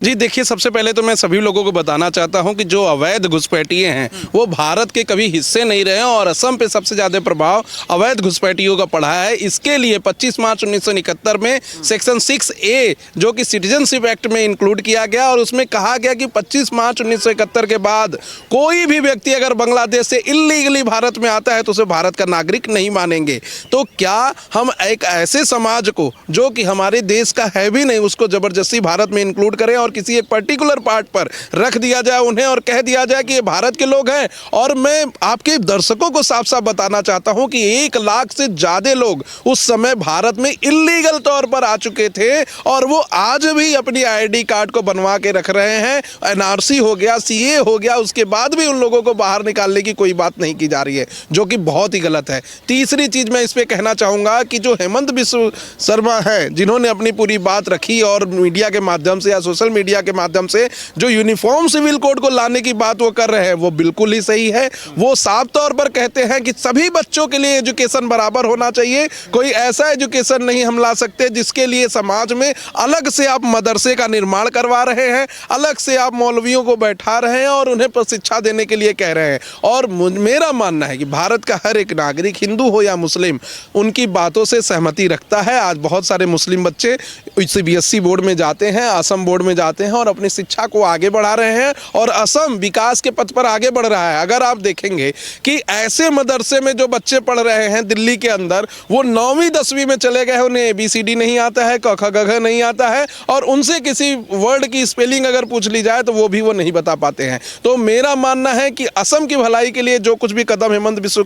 जी देखिए, सबसे पहले तो मैं सभी लोगों को बताना चाहता हूं कि जो अवैध घुसपैठिए हैं वो भारत के कभी हिस्से नहीं रहे हैं और असम पे सबसे ज़्यादा प्रभाव अवैध घुसपैठियों का पड़ा है। इसके लिए 25 मार्च 1971 में सेक्शन 6A जो कि सिटीजनशिप एक्ट में इंक्लूड किया गया और उसमें कहा गया कि 25 मार्च 1971 के बाद कोई भी व्यक्ति अगर बांग्लादेश से इल्लीगली भारत में आता है तो उसे भारत का नागरिक नहीं मानेंगे। तो क्या हम एक ऐसे समाज को जो कि हमारे देश का है भी नहीं उसको ज़बरदस्ती भारत में इंक्लूड करें और किसी एक पर्टिकुलर पार्ट पर रख दिया जाए उन्हें और कह दिया जाए कि ये भारत के लोग हैं। और मैं आपके दर्शकों को साफ साफ बताना चाहता हूं कि 1 लाख से ज्यादा लोग उस समय भारत में इल्लीगल तौर पर आ चुके थे और वो आज भी अपनी आईडी कार्ड को बनवा के रख रहे हैं। एनआरसी हो गया, सीए हो गया, उसके बाद भी उन लोगों को बाहर निकालने की कोई बात नहीं की जा रही है, जो कि बहुत ही गलत है। तीसरी चीज मैं इस पे कहना चाहूंगा कि जो हेमंत बिस्व शर्मा है जिन्होंने अपनी पूरी बात रखी और मीडिया के माध्यम से या सोशल मीडिया के माध्यम से जो यूनिफॉर्म सिविल कोड को लाने की बात वो कर रहे हैं वो बिल्कुल ही सही है। वो साफ तौर पर कहते हैं कि सभी बच्चों के लिए एजुकेशन बराबर होना चाहिए। कोई ऐसा एजुकेशन नहीं हम ला सकते जिसके लिए समाज में अलग से आप मदरसे का निर्माण करवा रहे हैं, अलग से आप मौलवियों को बैठा रहे हैं और उन्हें प्रशिक्षा देने के लिए कह रहे हैं। और मेरा मानना है कि भारत का हर एक नागरिक, हिंदू हो या मुस्लिम, उनकी बातों से सहमति रखता है। आज बहुत सारे मुस्लिम बच्चे सीबीएसई बोर्ड में जाते हैं, असम बोर्ड में जाते हैं और अपनी शिक्षा को आगे बढ़ा रहे हैं और असम विकास के पथ पर आगे बढ़ रहा है। अगर आप देखेंगे कि ऐसे मदरसे में जो बच्चे पढ़ रहे हैं दिल्ली के अंदर, वो 9वीं 10वीं में चले गए, उन्हें ABCD नहीं आता है, क ख ग घ नहीं आता है और उनसे किसी वर्ड की स्पेलिंग अगर पूछ ली जाए तो वो भी वो नहीं बता पाते हैं। तो मेरा मानना है कि असम की भलाई के लिए जो कुछ भी कदम हेमंत बिस्व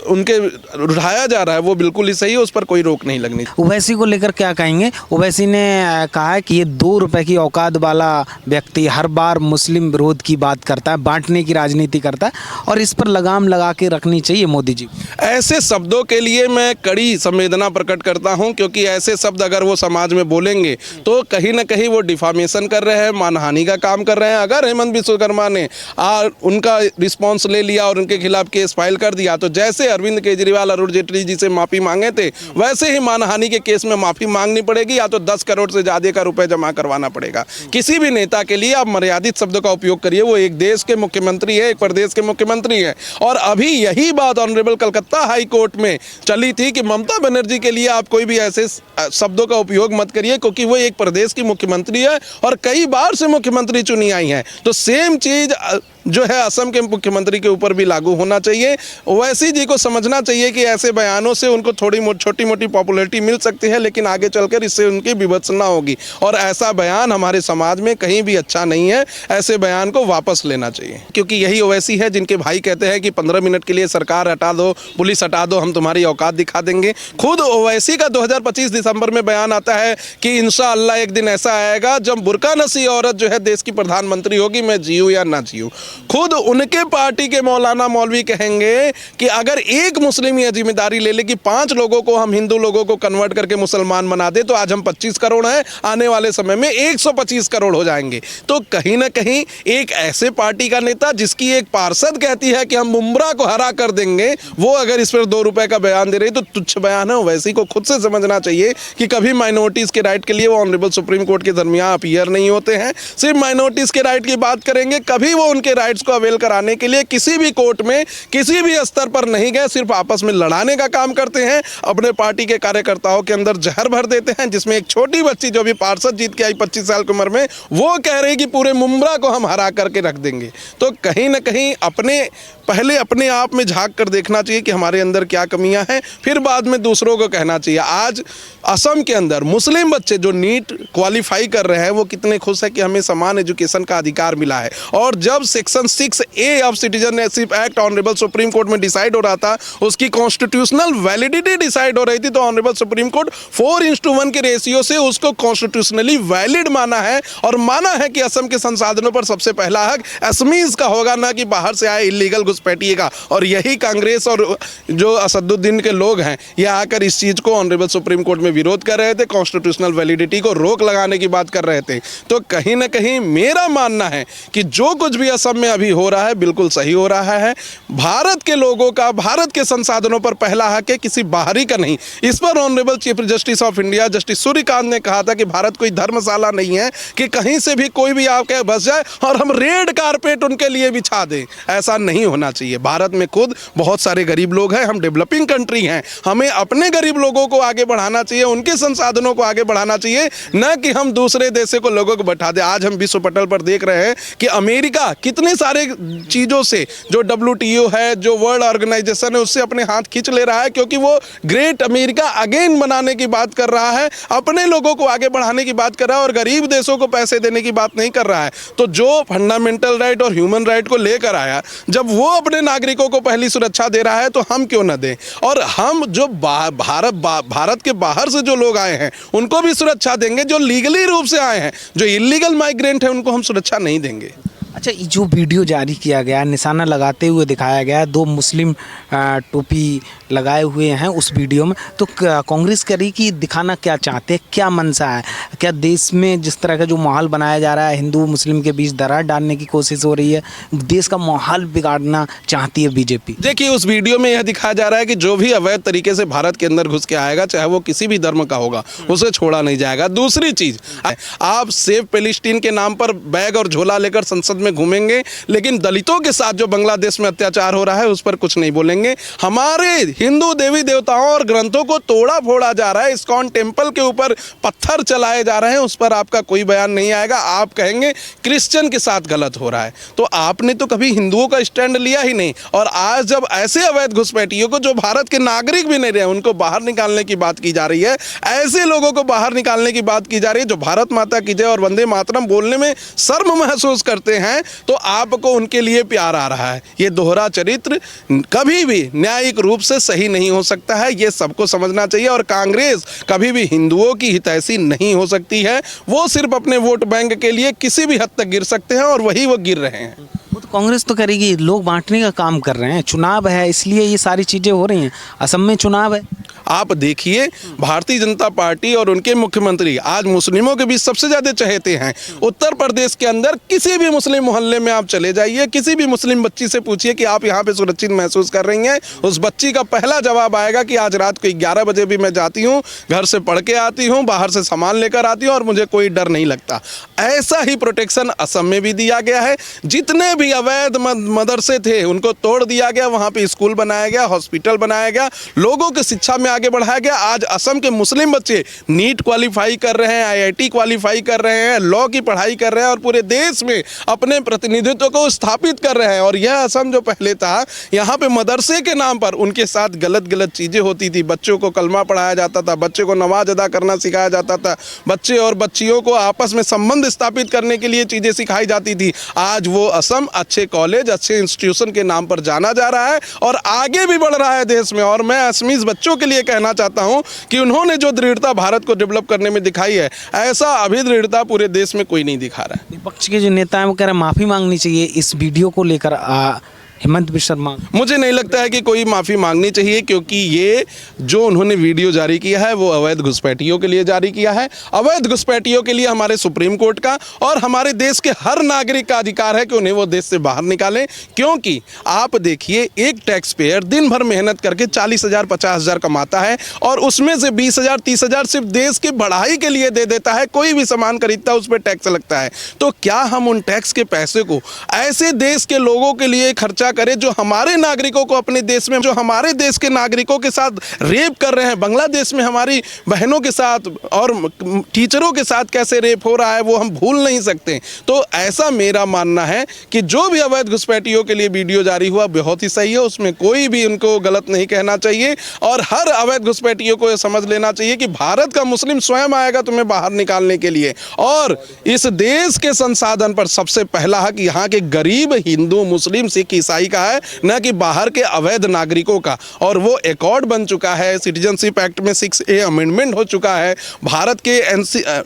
उनके उठाया जा रहा है वो बिल्कुल ही सही है, उस पर कोई रोक नहीं लगनी। ओवैसी को लेकर क्या कहेंगे? ओवैसी ने कहा है कि ये 2 रुपए की औकात वाला व्यक्ति हर बार मुस्लिम विरोध की बात करता है, बांटने की राजनीति करता है और इस पर लगाम लगा के रखनी चाहिए मोदी जी। ऐसे शब्दों के लिए मैं कड़ी संवेदना प्रकट करता हूं क्योंकि ऐसे शब्द अगर वो समाज में बोलेंगे तो कहीं ना कहीं वो डिफामेशन कर रहे हैं, मानहानि का काम कर रहे हैं। अगर हेमंत बिस्व शर्मा ने उनका रिस्पॉन्स ले लिया और उनके खिलाफ केस फाइल कर दिया तो जैसे अरविंद केजरीवाल अरुण जेटली जी से माफ़ी मांगे थे वैसे ही मानहानि के केस में माफ़ी मांगनी पड़ेगी या तो 10 करोड़ से ज़्यादा का रुपए जमा करवाना पड़ेगा। किसी भी नेता के लिए आप मर्यादित शब्दों का उपयोग करिए। वो एक देश के मुख्यमंत्री है, एक प्रदेश के मुख्यमंत्री है और अभी यही बात ऑनरेबल कलकत्ता हाई कोर्ट में चली थी कि ममता बनर्जी के लिए आप कोई भी ऐसे शब्दों का उपयोग मत करिए क्योंकि वो एक प्रदेश की मुख्यमंत्री है और कई बार से मुख्यमंत्री चुनी आई हैं। तो सेम चीज जो है असम के मुख्यमंत्री के ऊपर भी लागू होना चाहिए। ओवैसी जी को समझना चाहिए कि ऐसे बयानों से उनको थोड़ी छोटी मोटी पॉपुलैरिटी मिल सकती है लेकिन आगे चलकर इससे उनकी विभत्सना होगी और ऐसा बयान हमारे समाज में कहीं भी अच्छा नहीं है। ऐसे बयान को वापस लेना चाहिए क्योंकि यही ओवैसी है जिनके भाई कहते हैं कि 15 मिनट के लिए सरकार हटा दो, पुलिस हटा दो, हम तुम्हारी औकात दिखा देंगे। खुद ओवैसी का 2025 दिसंबर में बयान आता है कि इंशाअल्लाह एक दिन ऐसा आएगा जब बुर्का नसी औरत जो है देश की प्रधानमंत्री होगी, मैं जीऊँ या ना जीऊँ। खुद उनके पार्टी के मौलाना मौलवी कहेंगे कि अगर एक मुस्लिम यह जिम्मेदारी ले ले कि 5 लोगों को हम हिंदू लोगों को कन्वर्ट करके मुसलमान बना दे तो आज हम 25 करोड़ हैं, आने वाले समय में 125 करोड़ हो जाएंगे। तो कहीं ना कहीं एक ऐसे पार्टी का नेता जिसकी एक पार्षद कहती है कि हम बुमराह को हरा कर देंगे, वो अगर इस पर 2 रुपए का बयान दे रही तो तुच्छ बयान है। वैसे को खुद से समझना चाहिए कि कभी माइनॉरिटीज के राइट के लिए वो ऑनरेबल सुप्रीम कोर्ट के दरमियान अपीयर नहीं होते हैं, सिर्फ माइनॉरिटीज के राइट की बात करेंगे। कभी वो उनके राइट्स को अवेल कराने के लिए किसी भी कोर्ट में किसी भी स्तर पर नहीं गए, सिर्फ आपस में लड़ाने का काम करते हैं। अपने पार्टी के कार्यकर्ताओं के अंदर जहर भर देते हैं जिसमें एक छोटी बच्ची जो भी पार्षद जीत के आई 25 साल की उम्र में, वो कह रही कि पूरे मुमरा को हम हरा करके रख देंगे। तो कहीं ना कहीं पहले अपने आप में झांक कर देखना चाहिए कि हमारे अंदर क्या कमियां हैं, फिर बाद में दूसरों को कहना चाहिए। आज असम के अंदर मुस्लिम बच्चे जो नीट क्वालिफाई कर रहे हैं वो कितने खुश है कि हमें समान एजुकेशन का अधिकार मिला है। और जब section 6A of citizenship act honourable supreme court में डिसाइड हो रहा था, उसकी कॉन्स्टिट्यूशनल वैलिडिटी डिसाइड हो रही थी, तो ऑनरेबल सुप्रीम कोर्ट 4:1 के रेशियो से उसको कॉन्स्टिट्यूशनली वैलिड माना है और माना है कि असम के संसाधनों पर सबसे पहला हक असमीज का होगा, ना कि बाहर से आए इलीगल घुसपैठिएगा। और यही कांग्रेस और जो असदुद्दीन के लोग हैं ये आकर इस चीज को ऑनरेबल सुप्रीम कोर्ट में विरोध कर रहे थे, कॉन्स्टिट्यूशनल वैलिडिटी को रोक लगाने की बात कर रहे थे। तो कहीं ना कहीं मेरा मानना है कि जो कुछ भी असम में अभी हो रहा है बिल्कुल सही हो रहा है। भारत के लोगों का भारत के संसाधनों पर पहला हक है, किसी बाहरी का नहीं। इस पर honourable chief justice of India justice Suryakant ने कहा था कि भारत कोई धर्मशाला नहीं है कि कहीं से भी कोई भी आके बस जाए और हम रेड कारपेट उनके लिए बिछा दें। ऐसा नहीं होना चाहिए। भारत में खुद बहुत सारे गरीब लोग हैं, हम डेवलपिंग कंट्री हैं, हमें अपने गरीब लोगों को आगे बढ़ाना चाहिए, उनके संसाधनों को आगे बढ़ाना चाहिए, न कि हम दूसरे देशों को लोगों को बैठा दें। आज हम विश्व पटल पर देख रहे हैं कि अमेरिका कितने सारे चीज़ों से, जो WTO है, जो वर्ल्ड ऑर्गेनाइजेशन है, उससे अपने हाथ खींच ले रहा है, क्योंकि वो ग्रेट अमेरिका अगेन बनाने की बात कर रहा है, अपने लोगों को आगे बढ़ाने की बात कर रहा है और गरीब देशों को पैसे देने की बात नहीं कर रहा है। तो जो फंडामेंटल राइट और ह्यूमन राइट को लेकर आया, जब वो अपने नागरिकों को पहली सुरक्षा दे रहा है तो हम क्यों न दें। और हम जो भारत के बाहर से जो लोग आए हैं उनको भी सुरक्षा देंगे, जो लीगली रूप से आए हैं, जो इलीगल माइग्रेंट है उनको हम सुरक्षा नहीं देंगे। अच्छा, ये जो वीडियो जारी किया गया, निशाना लगाते हुए दिखाया गया है, 2 मुस्लिम टोपी लगाए हुए हैं उस वीडियो में, तो कांग्रेस करी कि दिखाना क्या चाहते हैं, क्या मंशा है? क्या देश में जिस तरह का जो माहौल बनाया जा रहा है, हिंदू मुस्लिम के बीच दरार डालने की कोशिश हो रही है, देश का माहौल बिगाड़ना चाहती है बीजेपी? देखिए, उस वीडियो में यह दिखाया जा रहा है कि जो भी अवैध तरीके से भारत के अंदर घुस के आएगा, चाहे वो किसी भी धर्म का होगा, उसे छोड़ा नहीं जाएगा। दूसरी चीज, आप सेफ पैलेस्टीन के नाम पर बैग और झोला लेकर संसद में घूमेंगे, लेकिन दलितों के साथ जो बांग्लादेश में अत्याचार हो रहा है उस पर कुछ नहीं बोलेंगे। हमारे हिंदू देवी देवताओं और ग्रंथों को तोड़ा फोड़ा जा रहा है, इस्कॉन टेम्पल के ऊपर पत्थर चलाए जा रहे हैं, उस पर आपका कोई बयान नहीं आएगा। आप कहेंगे क्रिश्चियन के साथ गलत हो रहा है, तो आपने तो कभी हिंदुओं का स्टैंड लिया ही नहीं। और आज जब ऐसे अवैध घुसपैठियों को, जो भारत के नागरिक भी नहीं रहे, उनको बाहर निकालने की बात की जा रही है, ऐसे लोगों को बाहर निकालने की बात की जा रही है जो भारत माता की जय और वंदे मातरम बोलने में शर्म महसूस करते हैं, तो आपको उनके लिए प्यार आ रहा है। ये दोहरा चरित्र कभी भी न्यायिक रूप से सही नहीं हो सकता है, ये सबको समझना चाहिए। और कांग्रेस कभी भी हिंदुओं की हितैषी नहीं हो सकती है। वो सिर्फ अपने वोट बैंक के लिए किसी भी हद तक गिर सकते हैं और वही वो गिर रहे हैं। वो तो कांग्रेस तो करेगी, लोग बांटने का काम कर रहे हैं, चुनाव है इसलिए ये सारी चीज़ें हो रही हैं। असम में चुनाव है, आप देखिए, भारतीय जनता पार्टी और उनके मुख्यमंत्री आज मुस्लिमों के बीच सबसे ज़्यादा चहेते हैं। उत्तर प्रदेश के अंदर किसी भी मुस्लिम मोहल्ले में आप चले जाइए, किसी भी मुस्लिम बच्ची से पूछिए कि आप यहाँ पे सुरक्षित महसूस कर रही हैं, उस बच्ची का पहला जवाब आएगा कि आज रात को 11 बजे भी मैं जाती हूँ, घर से पढ़ के आती हूँ, बाहर से सामान लेकर आती हूँ और मुझे कोई डर नहीं लगता। ऐसा ही प्रोटेक्शन असम में भी दिया गया है। जितने भी अवैध मदरसे थे उनको तोड़ दिया गया, वहाँ पे स्कूल बनाया गया, हॉस्पिटल बनाया गया, लोगों की शिक्षा में आगे बढ़ाया गया। आज असम के मुस्लिम बच्चे नीट क्वालिफाई कर रहे हैं, IIT क्वालिफाई कर रहे हैं, लॉ की पढ़ाई कर रहे हैं और पूरे देश में अपने प्रतिनिधित्व को स्थापित कर रहे हैं। और यह असम जो पहले था, यहाँ पे मदरसे के नाम पर उनके साथ गलत चीज़ें होती थी। बच्चों को कलमा पढ़ाया जाता था, बच्चे को नमाज अदा करना सिखाया जाता था, बच्चे और बच्चियों को आपस में संबंध स्थापित करने के लिए चीज़ें सिखाई जाती थी। आज वो असम अच्छे कॉलेज, अच्छे इंस्टीट्यूशन के नाम पर जाना जा रहा है और आगे भी बढ़ रहा है देश में। और मैं असमीज बच्चों के लिए कहना चाहता हूं कि उन्होंने जो दृढ़ता भारत को डेवलप करने में दिखाई है, ऐसा अभी दृढ़ता पूरे देश में कोई नहीं दिखा रहा है। विपक्ष के जो नेता हैं वो कह रहे हैं माफ़ी मांगनी चाहिए इस वीडियो को लेकर हेमंत बिश्व शर्मा। मुझे नहीं लगता है कि कोई माफ़ी मांगनी चाहिए, क्योंकि ये जो उन्होंने वीडियो जारी किया है वो अवैध घुसपैठियों के लिए जारी किया है। अवैध घुसपैठियों के लिए हमारे सुप्रीम कोर्ट का और हमारे देश के हर नागरिक का अधिकार है कि उन्हें वो देश से बाहर निकालें। क्योंकि आप देखिए, एक टैक्स पेयर दिन भर मेहनत करके 40,000 50,000 कमाता है और उसमें से 20,000 30,000 सिर्फ देश की बढ़ाई के लिए दे देता है। कोई भी सामान खरीदता है उस पर टैक्स लगता है। तो क्या हम उन टैक्स के पैसे को ऐसे देश के लोगों के लिए खर्चा करें जो हमारे नागरिकों को अपने देश में, जो हमारे देश के नागरिकों के साथ रेप कर रहे हैं? बांग्लादेश में हमारी बहनों के साथ और टीचरों के साथ कैसे रेप हो रहा है वो हम भूल नहीं सकते। तो ऐसा मेरा मानना है कि जो भी अवैध घुसपैठियों के लिए वीडियो जारी हुआ बहुत ही सही है, उसमें कोई भी उनको गलत नहीं कहना चाहिए। और हर अवैध घुसपैठियों को यह समझ लेना चाहिए कि भारत का मुस्लिम स्वयं आएगा तुम्हें बाहर निकालने के लिए। और इस देश के संसाधन पर सबसे पहला हक यहाँ के गरीब हिंदू, मुस्लिम, सिख, ईसाई ईसाई का है, न कि बाहर के अवैध नागरिकों का। और वो एकॉर्ड बन चुका है, सिटीजनशिप एक्ट में 6A अमेंडमेंट हो चुका है, भारत के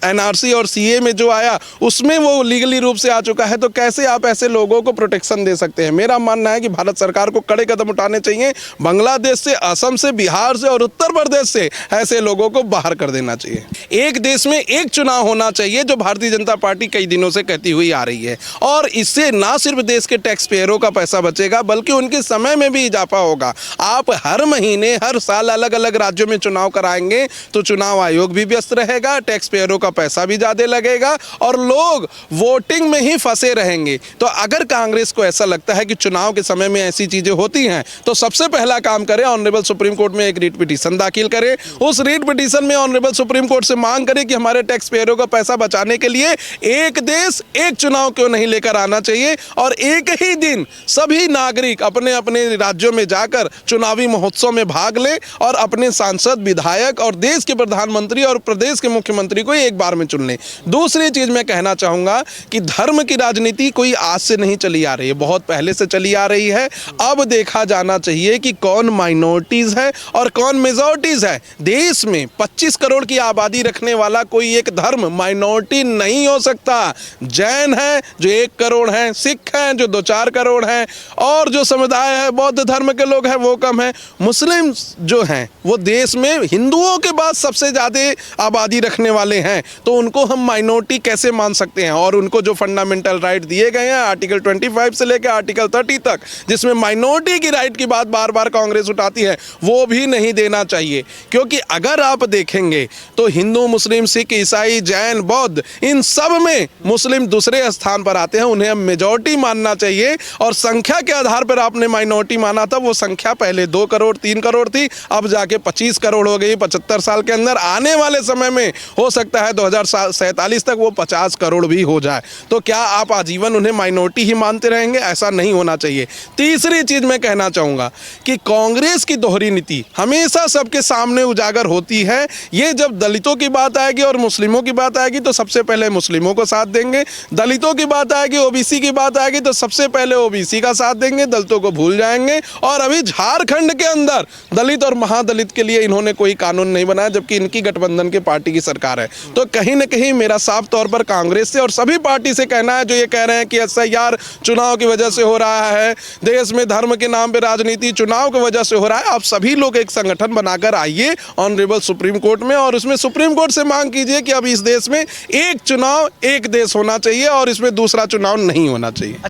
NRC और CA में जो आया उसमें वो लीगली रूप से आ चुका है। तो कैसे आप ऐसे लोगों को प्रोटेक्शन दे सकते हैं? मेरा मानना है कि भारत सरकार को कड़े कदम उठाने चाहिए। बांग्लादेश से, असम से, बिहार से और उत्तर प्रदेश से ऐसे लोगों को बाहर कर देना चाहिए। एक देश में एक चुनाव होना चाहिए, जो भारतीय जनता पार्टी कई दिनों से कहती हुई आ रही है। और इससे ना सिर्फ देश के टैक्स पेयरों का पैसा बचेगा, बल्कि उनके समय में भी इजाफा होगा। आप हर महीने, हर साल अलग अलग राज्यों में चुनाव कराएंगे तो चुनाव आयोग भी व्यस्त रहेगा, टैक्स पेयरों का पैसा भी ज्यादा लगेगा और लोग वोटिंग में ही फंसे रहेंगे। तो अगर कांग्रेस को ऐसा लगता है कि चुनाव के समय में ऐसी चीजें होती हैं, तो सबसे पहला काम करें, ऑनरेबल सुप्रीम कोर्ट में एक रीट पिटीशन दाखिल करें। उस रीट पिटीशन में ऑनरेबल सुप्रीम कोर्ट से मांग करें कि हमारे टैक्स पेयरों का पैसा बचाने के लिए एक देश एक चुनाव क्यों नहीं लेकर आना चाहिए, और एक ही दिन सभी नागरिक अपने अपने राज्यों में जाकर चुनावी महोत्सव में भाग ले और अपने सांसद, विधायक और देश के प्रधानमंत्री और प्रदेश के मुख्यमंत्री को एक बार में चुन ले। दूसरी चीज मैं कहना चाहूंगा कि धर्म की राजनीति कोई आज से नहीं चली आ रही है, बहुत पहले से चली आ रही है। अब देखा जाना चाहिए कि कौन माइनॉरिटीज है और कौन मेजॉरिटीज है। देश में 25 करोड़ की आबादी रखने वाला कोई एक धर्म माइनॉरिटी नहीं हो सकता। जैन है जो 1 करोड़ है, सिख हैं जो 2-4 करोड़ हैं, और जो समुदाय है बौद्ध धर्म के लोग हैं वो कम है। मुस्लिम जो हैं वो देश में हिंदुओं के बाद सबसे ज़्यादा आबादी रखने वाले हैं, तो उनको हम माइनॉरिटी कैसे मान सकते हैं? और उनको जो फंडामेंटल राइट दिए गए हैं आर्टिकल 25 से लेकर आर्टिकल 30 तक, जिसमें माइनॉरिटी की राइट की बात बार बार कांग्रेस उठाती है, वो भी नहीं देना चाहिए। क्योंकि अगर आप देखेंगे तो हिंदू, मुस्लिम, सिख, ईसाई, जैन, बौद्ध, इन सब में मुस्लिम दूसरे स्थान पर आते हैं। उन्हें मेजॉरिटी मानना चाहिए, और संख्या के आधार पर आपने माइनॉरिटी माना था, वो संख्या पहले 2 करोड़ 3 करोड़ थी, अब जाके 25 करोड़ हो गई। 75 साल के अंदर आने वाले समय में हो सकता है 2047 तक वो 50 करोड़ भी हो जाए। तो क्या आप आजीवन उन्हें माइनॉरिटी ही मानते रहेंगे? ऐसा नहीं होना चाहिए। तीसरी चीज मैं कहना चाहूंगा कि कांग्रेस की दोहरी नीति हमेशा सबके सामने उजागर होती है। ये जब दलितों की बात आएगी और मुस्लिमों की बात आएगी तो सबसे पहले मुस्लिमों को साथ देंगे, दलितों की बात आएगी, ओबीसी की बात आएगी तो सबसे पहले ओबीसी का साथ देंगे, दलितों को भूल जाएंगे। और अभी झारखंड के अंदर दलित और महादलित के लिए इन्होंने कोई कानून नहीं बनाया, जबकि इनकी गठबंधन की पार्टी की सरकार है। तो कहीं ना कहीं मेरा साफ तौर पर कांग्रेस से और सभी पार्टी से कहना है जो ये कह रहे हैं कि SIR चुनाव की वजह से हो रहा है, देश में धर्म के नाम पे राजनीति चुनाव की वजह से हो रहा है। आप सभी लोग एक संगठन बनाकर आइए ऑनरेबल सुप्रीम कोर्ट में, और उसमें सुप्रीम कोर्ट से मांग कीजिए कि अब इस देश में एक चुनाव एक देश होना चाहिए और इसमें दूसरा चुनाव नहीं होना चाहिए।